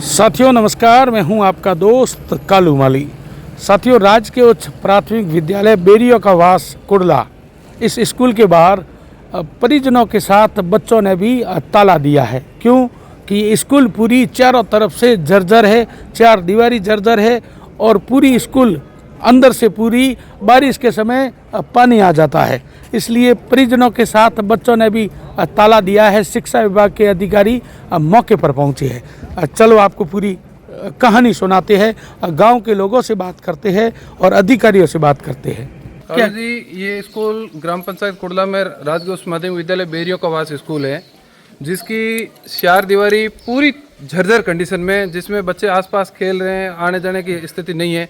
साथियों नमस्कार, मैं हूं आपका दोस्त कालू माली। साथियों, राजकीय उच्च प्राथमिक विद्यालय बेरियो का वास कुड़ला, इस स्कूल के बाहर परिजनों के साथ बच्चों ने भी ताला दिया है। क्यों कि स्कूल पूरी चारों तरफ से जर्जर है, चार दीवारी जर्जर है और पूरी स्कूल अंदर से पूरी बारिश के समय पानी आ जाता है। इसलिए परिजनों के साथ बच्चों ने भी ताला दिया है। शिक्षा विभाग के अधिकारी मौके पर पहुंचे हैं। चलो आपको पूरी कहानी सुनाते हैं, गांव के लोगों से बात करते हैं और अधिकारियों से बात करते हैं। क्या जी, ये स्कूल ग्राम पंचायत कुड़ला में राजकीय उच्च माध्यमिक विद्यालय बेरियो का वास स्कूल है, जिसकी चार दीवारी पूरी झरझर कंडीशन में, जिसमें बच्चे आसपास खेल रहे हैं, आने जाने की स्थिति नहीं है।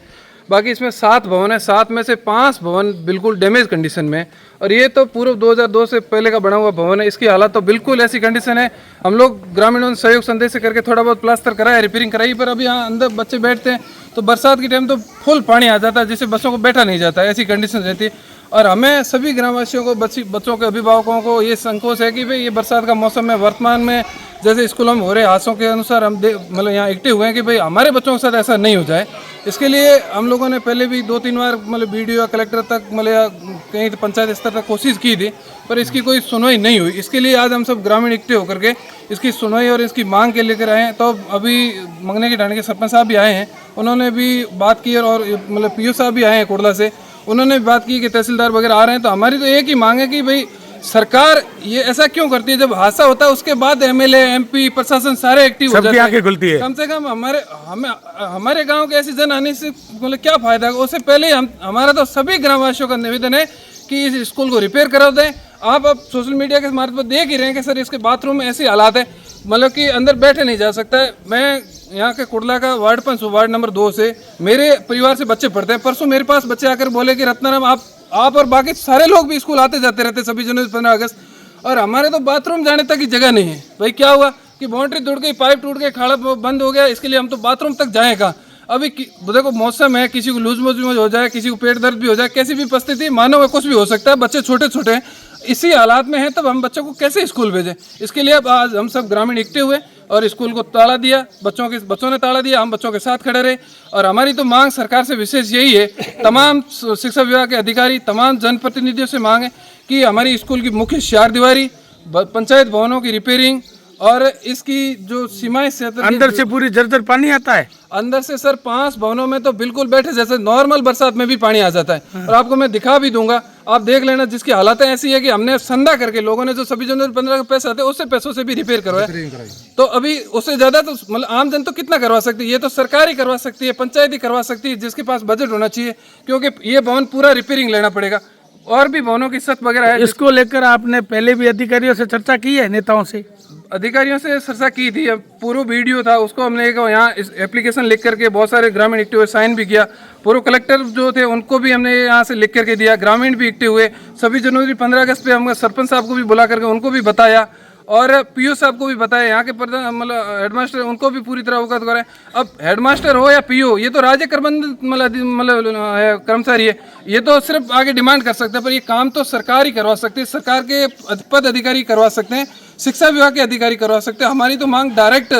बाकी इसमें 7 भवन है, 7 में से 5 भवन बिल्कुल डैमेज कंडीशन में, और ये तो पूर्व 2002 से पहले का बना हुआ भवन है। इसकी हालत तो बिल्कुल ऐसी कंडीशन है। हम लोग ग्रामीणों ने सहयोग संदेश से करके थोड़ा बहुत प्लास्टर कराया, रिपेयरिंग कराई, पर अभी यहाँ अंदर बच्चे बैठते हैं तो बरसात के टाइम तो फुल पानी आ जाता है, जिससे बच्चों को बैठा नहीं जाता, ऐसी कंडीशन रहती है। और हमें सभी ग्रामवासियों को, बच्चों के अभिभावकों को ये संकोच है कि भाई ये बरसात का मौसम में वर्तमान में जैसे स्कूलों में हो रहे हादसों के अनुसार हम मतलब यहाँ एक्टिव हुए हैं कि भाई हमारे बच्चों के साथ ऐसा नहीं हो जाए। इसके लिए हम लोगों ने पहले भी 2-3 बार मतलब वीडियो या कलेक्टर तक मतलब कहीं पंचायत स्तर तक कोशिश की थी, पर इसकी कोई सुनवाई नहीं हुई। इसके लिए आज हम सब ग्रामीण इकट्ठे होकर के इसकी सुनवाई और इसकी मांग के लेकर आए हैं। तो अभी मंगने की ढाणी के सरपंच साहब भी आए हैं, उन्होंने भी बात की, और मतलब पीओ साहब भी आए हैं कुड़ला से, उन्होंने भी बात की कि तहसीलदार वगैरह आ रहे हैं। तो हमारी तो एक ही मांग है कि भाई सरकार ये ऐसा क्यों करती है, जब हादसा होता है उसके बाद एमएलए, एमपी, प्रशासन सारे एक्टिव हो जाते हैं, खुलती है। कम से कम हमारे गांव के ऐसी जन आने से मतलब क्या फायदा है। उससे पहले हमारा तो सभी ग्रामवासियों का निवेदन है कि इस स्कूल को रिपेयर करा दें। आप अब सोशल मीडिया के माध्यम पर देख ही रहे हैं कि सर इसके बाथरूम में ऐसी हालात है, मतलब कि अंदर बैठे नहीं जा सकता है। मैं यहाँ के कुड़ला का वार्ड 5 वार्ड नंबर 2 से, मेरे परिवार से बच्चे पढ़ते हैं। परसों मेरे पास बच्चे आकर बोले कि रत्नाराम आप और बाकी सारे लोग भी स्कूल आते जाते रहते, सभी जनवरी 15 अगस्त, और हमारे तो बाथरूम जाने तक की जगह नहीं है। भाई क्या हुआ कि बाउंड्री टूट गई, पाइप टूट गई, खाड़ा बंद हो गया, इसके लिए हम तो बाथरूम तक जाएँ कहाँ। अभी देखो मौसम है, किसी को लूज मोशन हो जाए, किसी को पेट दर्द भी हो जाए, कैसी भी परिस्थिति मानव कुछ भी हो सकता है। बच्चे छोटे छोटे हैं, इसी हालात में है, तब हम बच्चों को कैसे स्कूल भेजें। इसके लिए अब आज हम सब ग्रामीण इकट्ठे हुए और स्कूल को ताला दिया, बच्चों ने ताला दिया, हम बच्चों के साथ खड़े रहे। और हमारी तो मांग सरकार से विशेष यही है, तमाम शिक्षा विभाग के अधिकारी, तमाम जनप्रतिनिधियों से मांग है कि हमारी स्कूल की मुख्य चार दीवारी, पंचायत भवनों की रिपेयरिंग, और इसकी जो सीमाएं से अंदर से पूरी जर्जर पानी आता है। अंदर से सर 5 भवनों में तो बिल्कुल बैठे जैसे नॉर्मल बरसात में भी पानी आ जाता है। और आपको मैं दिखा भी दूंगा, आप देख लेना। जिसकी हालतें ऐसी है कि हमने संदा करके लोगों ने जो सभी जनवरी 15 का पैसा आते हैं उससे पैसों से भी रिपेयर करवाया। तो अभी उससे ज्यादा तो मतलब आम जन तो कितना करवा सकती है, ये तो सरकार ही करवा सकती है, पंचायत ही करवा सकती है, जिसके पास बजट होना चाहिए, क्योंकि ये भवन पूरा रिपेयरिंग लेना पड़ेगा। और भी भवनों की छत वगैरह है। इसको लेकर आपने पहले भी अधिकारियों से चर्चा की है, नेताओं से? अधिकारियों से चर्चा की थी। अब पूर्व वीडियो था, उसको हमने यहाँ इस एप्लीकेशन लिख करके बहुत सारे ग्रामीण इकट्ठे हुए, साइन भी किया। पूर्व कलेक्टर जो थे उनको भी हमने यहाँ से लिख करके दिया, ग्रामीण भी इकट्ठे हुए। सभी जनवरी 15 अगस्त पे हम सरपंच साहब को भी बुला करके उनको भी बताया, और पीओ साहब को भी बताया, यहाँ के प्रधान मतलब हेडमास्टर, उनको भी पूरी तरह अवगत कराएं। अब हेडमास्टर हो या पीओ, ये तो राज्य प्रबंधित मतलब कर्मचारी है, ये तो सिर्फ आगे डिमांड कर सकते हैं, पर ये काम तो सरकार ही करवा सकती है, सरकार के पद अधिकारी करवा सकते हैं, शिक्षा विभाग के अधिकारी करवा सकते हैं। हमारी तो मांग डायरेक्ट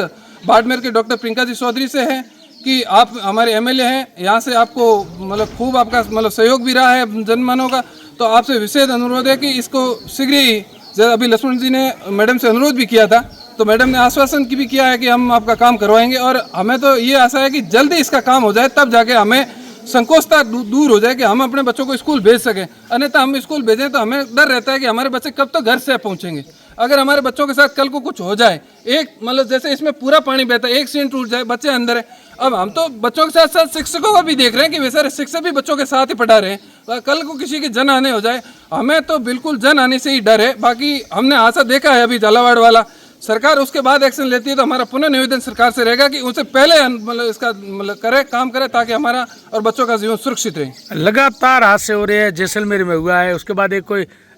बाड़मेर के डॉक्टर प्रियंका जी चौधरी से है कि आप हमारे एमएलए हैं, यहाँ से आपको मतलब खूब आपका मतलब सहयोग भी रहा है जनमानव का, तो आपसे विशेष अनुरोध है कि इसको शीघ्र ही, जैसे अभी लक्ष्मण जी ने मैडम से अनुरोध भी किया था, तो मैडम ने आश्वासन की भी किया है कि हम आपका काम करवाएंगे। और हमें तो ये आशा है कि जल्दी इसका काम हो जाए, तब जाके हमें संकोचता दूर हो जाए कि हम अपने बच्चों को स्कूल भेज सकें। अन्यथा हम स्कूल भेजें तो हमें डर रहता है कि हमारे बच्चे कब तक घर से पहुंचेंगे। अगर हमारे बच्चों के साथ कल को कुछ हो जाए, एक मतलब जैसे इसमें पूरा पानी बहता है, एक सीन टूट जाए, बच्चे अंदर है। अब हम तो बच्चों के साथ साथ शिक्षकों को भी देख रहे हैं कि वे सारे शिक्षक भी बच्चों के साथ ही पढ़ा रहे हैं। कल को किसी की जन आने हो जाए, हमें तो बिल्कुल जन आने से ही डर है। बाकी हमने आशा देखा है अभी झालावाड़ वाला, सरकार उसके बाद एक्शन लेती है, तो हमारा पुनः निवेदन सरकार से रहेगा कि उससे पहले मतलब इसका मतलब काम करे, ताकि हमारा और बच्चों का जीवन सुरक्षित रहे। लगातार हादसे हो रहे हैं, जैसलमेर में हुआ है, उसके बाद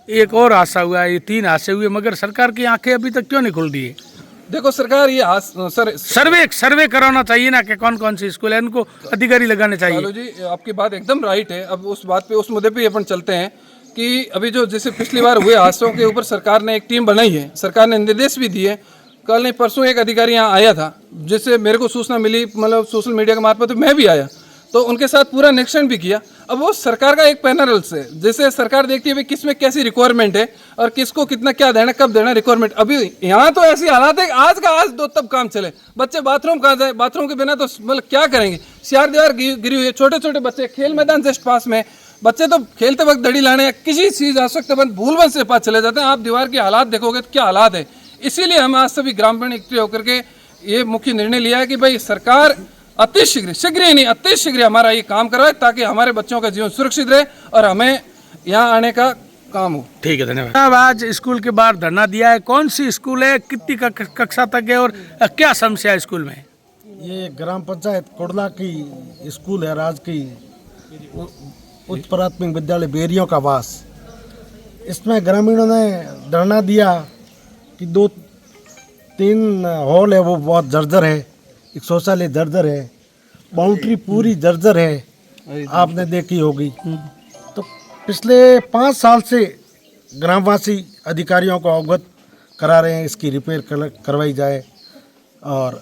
एक और हादसा हुआ है, ये 3 हादसे हुए, मगर सरकार की आंखें अभी तक क्यों नहीं खुल रही है? देखो सरकार ये सर्वे कराना चाहिए ना कि कौन कौन सी स्कूल है, उनको अधिकारी लगाने चाहिए। जी आपकी बात एकदम राइट है। अब उस बात पे, उस मुद्दे पे अपन चलते हैं कि अभी जो जैसे पिछली बार हुए हादसों के ऊपर सरकार ने एक टीम बनाई है, सरकार ने निर्देश भी दिए कल नहीं परसों एक अधिकारी यहाँ आया था, जिससे मेरे को सूचना मिली, मतलब सोशल मीडिया के मार्फत, तो मैं भी आया, तो उनके साथ पूरा निरीक्षण भी किया। अब वो सरकार का एक पैनल से, जैसे सरकार देखती है भाई किस में कैसी रिक्वायरमेंट है और किसको कितना क्या देना, कब देना रिक्वायरमेंट। अभी यहाँ तो ऐसी हालात है, आज का आज दो तब काम चले, बच्चे बाथरूम कहाँ जाए, बाथरूम के बिना तो मतलब क्या करेंगे, चार दीवार गिरी हुई है, छोटे छोटे बच्चे, खेल मैदान जस्ट पास में, बच्चे तो खेलते वक्त दड़ी लाने या किसी चीज़ आवश्यकता भूल से पास चले जाते हैं। आप दीवार के हालात देखोगे तो क्या हालात है। इसीलिए हम आज सभी ग्राम पंचायत इकट्ठे होकर के ये मुख्य निर्णय लिया है कि भाई सरकार अति शीघ्र ही नहीं, अति शीघ्र हमारा ये काम कराए, ताकि हमारे बच्चों का जीवन सुरक्षित रहे और हमें यहाँ आने का काम हो। ठीक है, धन्यवाद। अब आज स्कूल के बाहर धरना दिया है, कौन सी स्कूल है, कितनी कक्षा तक है और क्या समस्या है स्कूल में? ये ग्राम पंचायत कुड़ला की स्कूल है, राजकीय उच्च प्राथमिक विद्यालय बेरियों का वास। इसमें ग्रामीणों ने धरना दिया कि 2-3 हॉल है वो बहुत जर्जर है, एक शौचालय जर्जर है, बाउंड्री पूरी जर्जर है, आपने देखी होगी। तो पिछले 5 साल से ग्रामवासी अधिकारियों को अवगत करा रहे हैं, इसकी रिपेयर करवाई जाए, और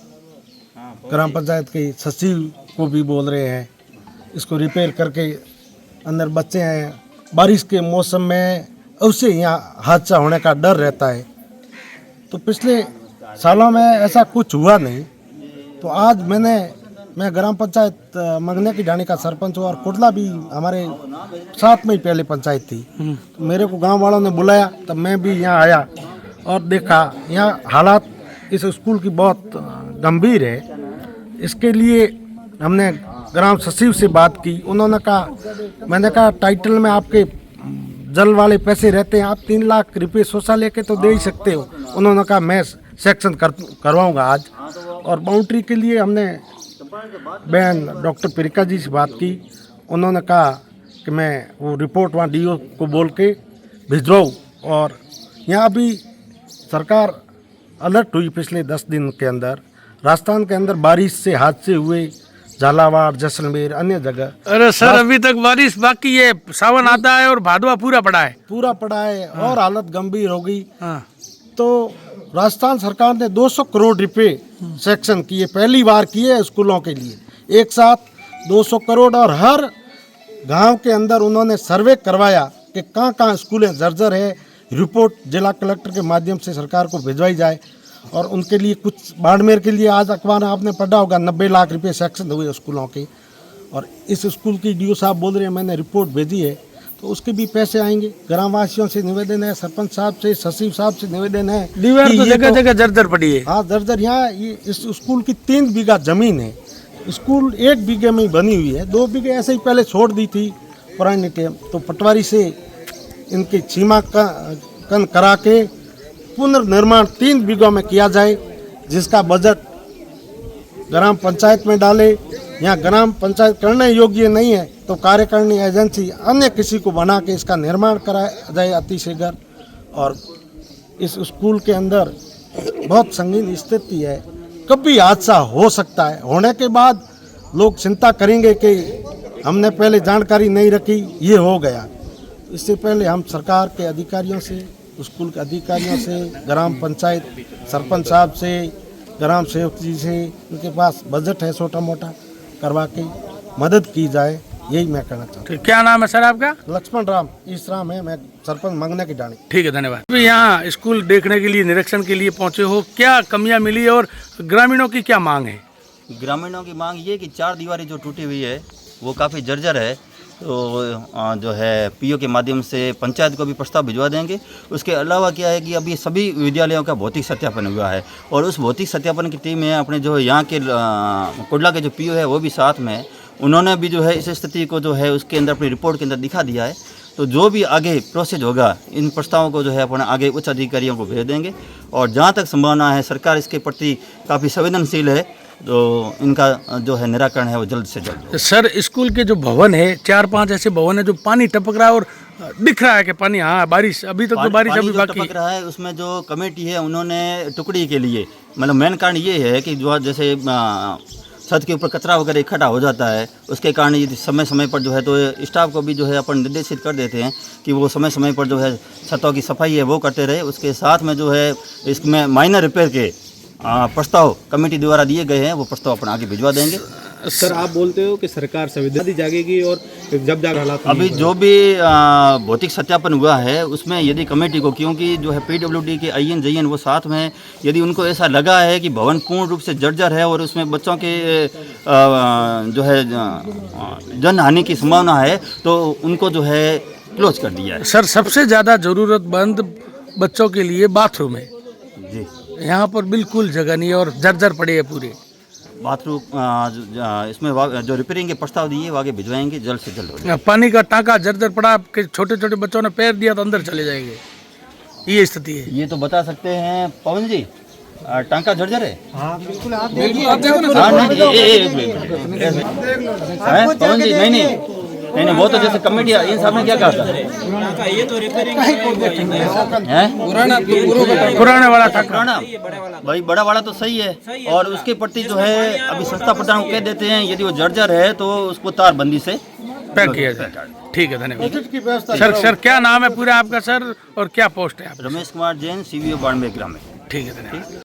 ग्राम पंचायत के सचिव को भी बोल रहे हैं इसको रिपेयर करके। अंदर बच्चे हैं, बारिश के मौसम में अवश्य यहाँ हादसा होने का डर रहता है। तो पिछले सालों में ऐसा कुछ हुआ नहीं। तो आज मैं ग्राम पंचायत मंगने की ढाणी का सरपंच हूँ, और कुड़ला भी हमारे साथ में ही पहले पंचायत थी। तो मेरे को गांव वालों ने बुलाया, तब मैं भी यहाँ आया और देखा यहाँ हालात इस स्कूल की बहुत गंभीर है। इसके लिए हमने ग्राम सचिव से बात की, उन्होंने कहा, मैंने कहा टाइटल में आपके जल वाले पैसे रहते हैं, आप 3 लाख रुपये शौचालय के तो दे ही सकते हो। उन्होंने कहा मैं सेक्शन करवाऊंगा आज। और बाउंड्री के लिए हमने बहन डॉक्टर प्रिका जी से बात की, उन्होंने कहा कि मैं वो रिपोर्ट वहाँ डीओ को बोल के भिजवाऊँ। और यहाँ अभी सरकार अलर्ट हुई पिछले 10 दिन के अंदर। राजस्थान के अंदर बारिश से हादसे हुए, झालावाड़, जैसलमेर, अन्य जगह। अरे सर, अभी तक बारिश बाकी है, सावन आता है और भादवा पूरा पड़ा है और हालत गंभीर हो गई। तो राजस्थान सरकार ने 200 करोड़ रुपए सेक्शन किए, पहली बार किए स्कूलों के लिए एक साथ 200 करोड़। और हर गांव के अंदर उन्होंने सर्वे करवाया कि कहाँ स्कूलें जर्जर है, रिपोर्ट जिला कलेक्टर के माध्यम से सरकार को भिजवाई जाए। और उनके लिए कुछ, बाड़मेर के लिए आज अखबार आपने पढ़ा होगा, 90 लाख रुपए सेक्शन हुए स्कूलों के। और इस स्कूल की डीओ साहब बोल रहे हैं मैंने रिपोर्ट भेजी है, तो उसके भी पैसे आएंगे। ग्रामवासियों से निवेदन है, सरपंच साहब से, सचिव साहब से निवेदन है। दीवार तो जगह जगह जर्जर पड़ी है। हाँ, जर्जर। यहाँ ये इस स्कूल की 3 बीघा जमीन है, स्कूल 1 बीघे में ही बनी हुई है, 2 बीघे ऐसे ही पहले छोड़ दी थी पुराने टाइम। तो पटवारी से इनकी सीमांकन करा के पुनर्निर्माण 3 बीघों में किया जाए, जिसका बजट ग्राम पंचायत में डाले। यहाँ ग्राम पंचायत करने योग्य नहीं है तो कार्यकारिणी एजेंसी अन्य किसी को बना के इसका निर्माण कराया जाए अतिशीघ्र। और इस स्कूल के अंदर बहुत संगीन स्थिति है, कभी हादसा हो सकता है। होने के बाद लोग चिंता करेंगे कि हमने पहले जानकारी नहीं रखी, ये हो गया। इससे पहले हम सरकार के अधिकारियों से, स्कूल के अधिकारियों से, ग्राम पंचायत सरपंच साहब से, ग्राम सेवक जी से, उनके पास बजट है छोटा मोटा, करवा के मदद की जाए, यही मैं कहना चाहता हूँ। क्या नाम है सर आपका? लक्ष्मण राम ईसराम है, मैं सरपंच मंगने की ढाणी। ठीक है, धन्यवाद। अभी यहाँ स्कूल देखने के लिए, निरीक्षण के लिए पहुँचे हो, क्या कमियाँ मिली और ग्रामीणों की क्या मांग है? ग्रामीणों की मांग ये कि 4 दीवारी जो टूटी हुई है वो काफ़ी जर्जर है, तो जो है पीओ के माध्यम से पंचायत को भी प्रस्ताव भिजवा देंगे। उसके अलावा क्या है कि अभी सभी विद्यालयों का भौतिक सत्यापन हुआ है, और उस भौतिक सत्यापन की टीम है अपने जो यहाँ के कुड़ला के जो पीओ है वो भी साथ में है। उन्होंने भी जो है इस स्थिति को जो है उसके अंदर अपनी रिपोर्ट के अंदर दिखा दिया है। तो जो भी आगे प्रोसेस होगा, इन प्रस्तावों को जो है अपने आगे उच्च अधिकारियों को भेज देंगे। और जहाँ तक संभावना है, सरकार इसके प्रति काफ़ी संवेदनशील है, तो इनका जो है निराकरण है वो जल्द से जल्द। सर, स्कूल के जो भवन है, 4-5 ऐसे भवन है जो पानी टपक रहा है और दिख रहा है कि पानी, हाँ बारिश अभी तक तो बारिश अभी बाकी टपक रहा है। उसमें जो कमेटी है उन्होंने टुकड़ी के लिए, मतलब मेन कारण ये है कि जो जैसे छत के ऊपर कचरा वगैरह इकट्ठा हो जाता है, उसके कारण यदि समय समय पर जो है तो स्टाफ को भी जो है अपन निर्देशित कर देते हैं कि वो समय समय पर जो है छतों की सफाई है वो करते रहे। उसके साथ में जो है इसमें माइनर रिपेयर के प्रस्ताव कमेटी द्वारा दिए गए हैं, वो प्रस्ताव अपन आगे भिजवा देंगे। सर आप बोलते हो कि सरकार संविधान दी जागेगी और जब जाकर हालात अभी जो भी भौतिक सत्यापन हुआ है उसमें यदि कमेटी को, क्योंकि जो है PWD के IN JN वो साथ में, यदि उनको ऐसा लगा है कि भवन पूर्ण रूप से जर्जर है और उसमें बच्चों के जो है जनहानि की संभावना है, तो उनको जो है क्लोज कर दिया है। सर सबसे ज़्यादा ज़रूरतमंद बच्चों के लिए बाथरूम है, जी यहाँ पर बिल्कुल जगह नहीं है और जर्जर पड़े है पूरे। बाथरूम इसमें जो रिपेयरिंग के प्रस्ताव दिए वो आगे भिजवाएंगे जल्द से जल्द हो जाए। पानी का टाँका जर्जर पड़ा कि छोटे छोटे बच्चों ने पैर दिया तो अंदर चले जाएंगे, ये स्थिति है। ये तो बता सकते हैं पवन जी, टांका जर्जर है? हाँ बिल्कुल, आप देखो ना। हाँ नहीं, पवन जी नहीं, वो तो जैसे कमेटी इन साहब ने क्या कहा था, ये तो रिपेयरिंग पुराने वाला था। पुराना भाई, बड़ा वाला तो सही है, और उसके प्रति जो है अभी संस्था प्रधान को कह देते हैं यदि वो जर्जर है तो उसको तारबंदी से पैक किया जाए। ठीक है, धन्यवाद। सर क्या नाम है पूरा आपका सर और क्या पोस्ट है आपका? रमेश कुमार जैन, CVO बाड़मेर ग्रामीण। ठीक है, धन्यवाद।